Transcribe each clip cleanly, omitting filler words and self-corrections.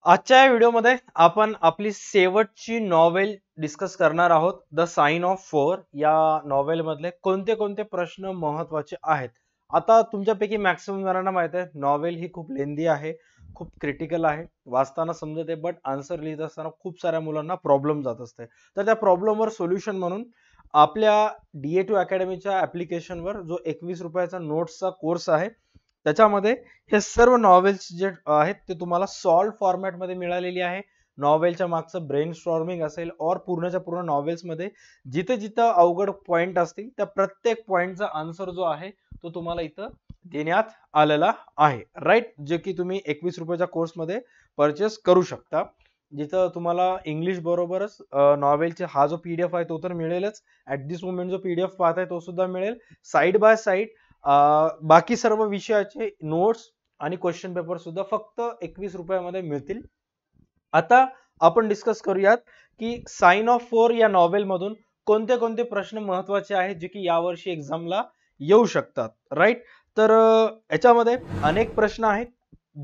आजच्या व्हिडिओमध्ये आपण आपली शेवटची नॉवेल डिस्कस करणार आहोत. द साइन ऑफ फोर या नॉवेल मधले कोणते कोणते प्रश्न महत्वाचे आहेत. आता तुमच्यापैकी मॅक्सिमम जणांना माहित आहे नॉवेल ही खूप लेंदी आहे, खूप क्रिटिकल आहे, वाचताना समजते बट आन्सर लिहित असताना खूप साऱ्या मुलांना प्रॉब्लेम जात असते. तर त्या प्रॉब्लेमवर सोल्युशन म्हणून आपल्या DA2 अकॅडमीच्या ऍप्लिकेशनवर जो 21 रुपयाचा नोट्सचा कोर्स आहे त्याच्यामध्ये हे सर्व नॉवेल्स जे आहेत ते तुम्हाला सॉल्व फॉर्मॅटमध्ये मिळालेली आहे. नॉवेलच्या मागचं ब्रेन स्टॉर्मिंग असेल और पूर्णच्या पूर्ण नॉवेल्स मध्ये जिथे जिथं अवघड पॉइंट असतील त्या प्रत्येक पॉइंटचा आन्सर जो आहे तो तुम्हाला इथं देण्यात आलेला आहे. राईट, जे की तुम्ही 21 रुपयाच्या कोर्समध्ये परचेस करू शकता. जिथं तुम्हाला इंग्लिश बरोबरच नॉवेलचे हा जो PDF आहे तो तर मिळेलच. ऍट दिस मोमेंट जो PDF पाहताय तो सुद्धा मिळेल. साइड बाय साइड बाकी सर्व विषयाचे नोट्स आणि क्वेश्चन पेपर सुद्धा फक्त 21 रुपयामध्ये मिळतील. आता आपण डिस्कस करूयात की साइन ऑफ फोर या नॉवेल मधून कोणते कोणते प्रश्न महत्वाचे आहेत जे की यावर्षी एक्झामला येऊ शकतात. राईट, तर याच्यामध्ये अनेक प्रश्न आहेत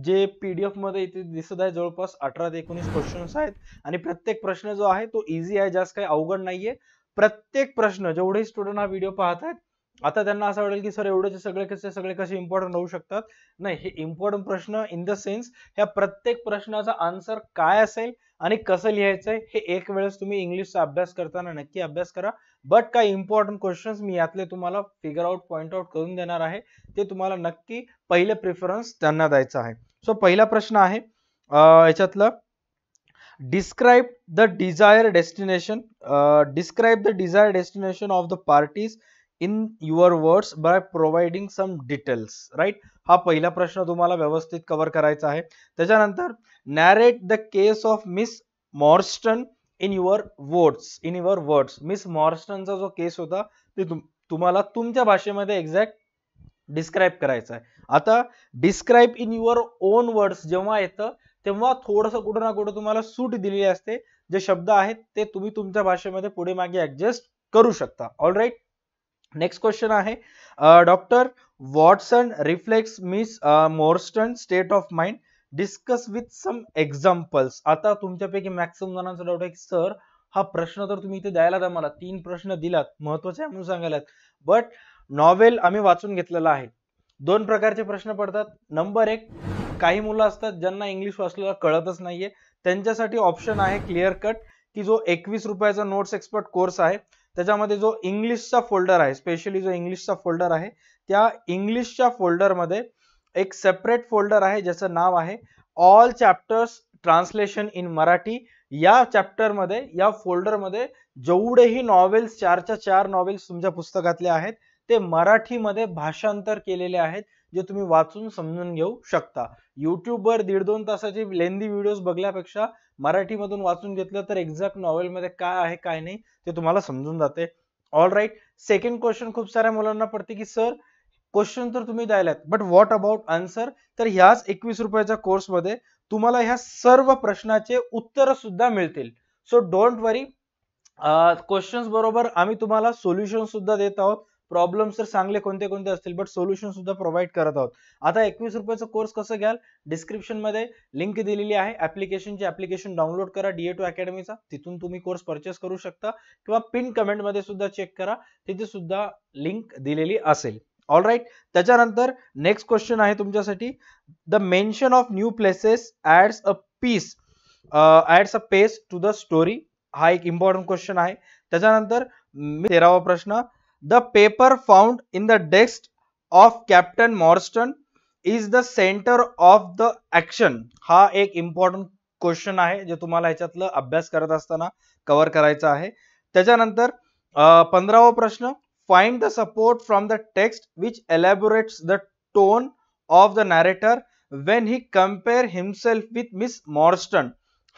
जे PDF मध्ये इथे दिसत आहे. जवळपास 18 ते 19 क्वेश्चन्स आहेत आणि प्रत्येक प्रश्न जो आहे तो इझी आहे, जास्त काही अवघड नाहीये. प्रत्येक प्रश्न जेवढे स्टुडंट हा व्हिडिओ पाहतात आता त्यांना असं वाटेल की सर एवढे सगळे कसे इम्पॉर्टंट होऊ शकतात. नाही, हे इम्पॉर्टंट प्रश्न इन द सेन्स ह्या प्रत्येक प्रश्नाचा आन्सर काय असेल आणि कसं लिहायचंय हे एक वेळेस तुम्ही इंग्लिशचा अभ्यास करताना नक्की अभ्यास करा. बट काही इम्पॉर्टंट क्वेश्चन्स मी यातले तुम्हाला फिगर आउट पॉइंट आउट करून देणार आहे. ते तुम्हाला नक्की पहिले प्रेफरन्स त्यांना द्यायचं आहे. सो पहिला प्रश्न आहे याच्यातला, describe the desire destination describe the desire destination of the parties in your words by providing some details. Right, हा पहिला प्रश्न तुम्हाला व्यवस्थित कव्हर करायचा आहे. त्याच्यानंतर narrate the case of Miss Morstan in your words. Miss मॉर्स्टनचा जो केस होता ते तुम्हाला तुमच्या भाषेमध्ये एक्झॅक्ट डिस्क्राईब करायचं आहे. आता describe in your on words जेव्हा येतं तेव्हा थोडंसं कुठं ना कुठं तुम्हाला सूट दिलेली असते. जे शब्द आहेत ते तुम्ही तुमच्या भाषेमध्ये पुढे मागे ऍडजस्ट करू शकता. ऑल राईट, नेक्स्ट क्वेश्चन आहे, doctor Watson reflex Miss Morstan state of mind, discuss with some examples. आता तुमच्यापैकी मॅक्सिमम जणांचा डाऊट आहे की सर हा प्रश्न तर तुम्ही इथे द्यायला द्या, मला 3 प्रश्न दिलात महत्वाचे आहे म्हणून सांगायलात, बट नॉवेल आम्ही वाचून घेतलेला आहे. 2 प्रकारचे प्रश्न पडतात. नंबर 1, काही मुलं असतात ज्यांना इंग्लिश वाचलेला कळतच नाहीये, त्यांच्यासाठी ऑप्शन आहे क्लिअर कट की जो 21 रुपयाचा नोट्स एक्सपर्ट कोर्स आहे त्याच्यामध्ये जो इंग्लिशचा फोल्डर आहे, स्पेशली जो इंग्लिशचा फोल्डर आहे त्या इंग्लिशच्या फोल्डरमध्ये एक सेपरेट फोल्डर आहे ज्याचं नाव आहे all chapters translation in Marathi. या चॅप्टरमध्ये या फोल्डरमध्ये जेवढेही नॉवेल्स 4 नॉवेल्स तुमच्या पुस्तकातले आहेत ते मराठीमध्ये भाषांतर केलेले आहेत, जे तुम्ही वाचून समजून घेऊ शकता. युट्यूबवर 1.5-2 तासाचे लेंदी व्हिडिओज बघण्यापेक्षा मराठीमधून वाचून घेतलं तर एक्झॅक्ट नॉवेलमध्ये काय आहे काय नाही ते तुम्हाला समजून जाते. ऑल राईट, सेकंड क्वेश्चन खूप साऱ्या मुलांना पडते की सर क्वेश्चन तर तुम्ही द्यायलात बट व्हॉट अबाउट आन्सर. तर ह्याच 21 रुपयाच्या कोर्समध्ये तुम्हाला ह्या सर्व प्रश्नाचे उत्तर सुद्धा मिळतील. सो डोंट वरी, क्वेश्चन्स बरोबर आम्ही तुम्हाला सोल्युशन सुद्धा देत आहोत. प्रॉब्लेम्स तर चांगले कोणते कोणते असतील बट सोल्युशन सुद्धा प्रोव्हाइड करत आहोत. आता 21 रुपयाचा कोर्स कसं घ्याल, डिस्क्रिप्शन मध्ये लिंक दिलेली आहे ऍप्लिकेशन डाउनलोड करा DA2 अकॅडमीचा, तिथून तुम्ही कोर्स परचेस करू शकता किंवा पिन कमेंट मध्ये सुद्धा चेक करा, तिथे सुद्धा लिंक दिलेली असेल. ऑल राईट, त्याच्यानंतर नेक्स्ट क्वेश्चन आहे तुमच्यासाठी, the mention of new places adds a pace to the story. हा एक इम्पॉर्टंट क्वेश्चन आहे. त्याच्यानंतर 13वा प्रश्न, the paper found in the desk of captain Morstan is the centre of the action. हा एक इम्पॉर्टंट क्वेश्चन आहे जे तुम्हाला ह्याच्यातलं अभ्यास करत असताना कव्हर करायचा आहे. त्याच्यानंतर 15वा प्रश्न, find the support from the text which elaborates the tone of the narrator when he compare himself with Miss Morstan.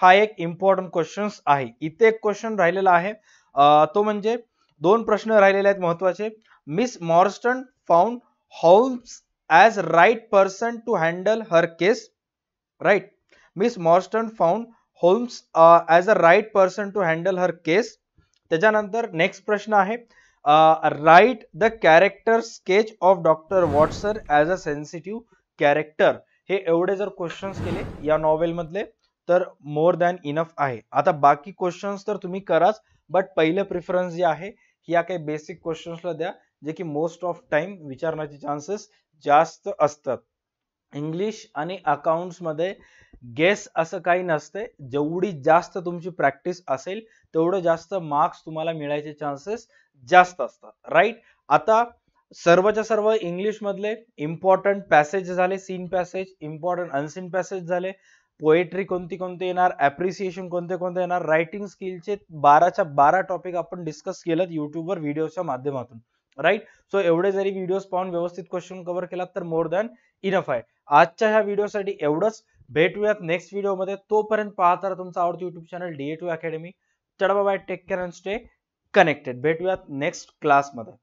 हा एक इम्पॉर्टंट क्वेश्चन आहे. इथे एक क्वेश्चन राहिलेला आहे, तो म्हणजे 2 प्रश्न राहिलेले आहेत महत्वाचे. Miss Morstan found Holmes as right person to handle her case. Right, Miss Morstan found Holmes as a right person to handle her case. त्याच्यानंतर नेक्स्ट प्रश्न आहे, right the character sketch of Doctor Watson as a sensitive character. हे एवढे जर questions केले या novel मधले तर मोर दॅन इनफ आहे. आता बाकी क्वेश्चन्स तर तुम्ही कराच, बट पहिले प्रिफरन्स जे आहे या काही बेसिक क्वेश्चन्सला द्या, जे की मोस्ट ऑफ टाइम विचारण्याचे चान्सेस जास्त असतात. इंग्लिश आणि अकाउंट्स मध्ये गेस असं काही नसते. जेवढी जास्त तुमची प्रॅक्टिस असेल तेवढं जास्त मार्क्स तुम्हाला मिळायचे चान्सेस जास्त असतात. राईट. आता सर्वच्या सर्व इंग्लिश मधले इम्पॉर्टंट पॅसेज झाले, seen passage, important unseen passage झाले, पोएट्री कोणती कोणते येणार, ऍप्रिसिएशन कोणते कोणते येणार, रायटिंग स्किलचे 12च्या 12 टॉपिक आपण डिस्कस केलं युट्यूबवर व्हिडिओच्या माध्यमातून. राईट. सो एवढे जरी व्हिडिओज पाहून व्यवस्थित क्वेश्चन कव्हर केलात तर मोर दॅन इनफ आहे. आजच्या ह्या व्हिडिओसाठी एवढंच. भेटूयात नेक्स्ट व्हिडिओमध्ये. तोपर्यंत पाहत राहा तुमचं आवडतं युट्यूब चॅनल DA2 अकॅडमी. चला bye, take care and stay connected. भेटूयात नेक्स्ट क्लासमध्ये.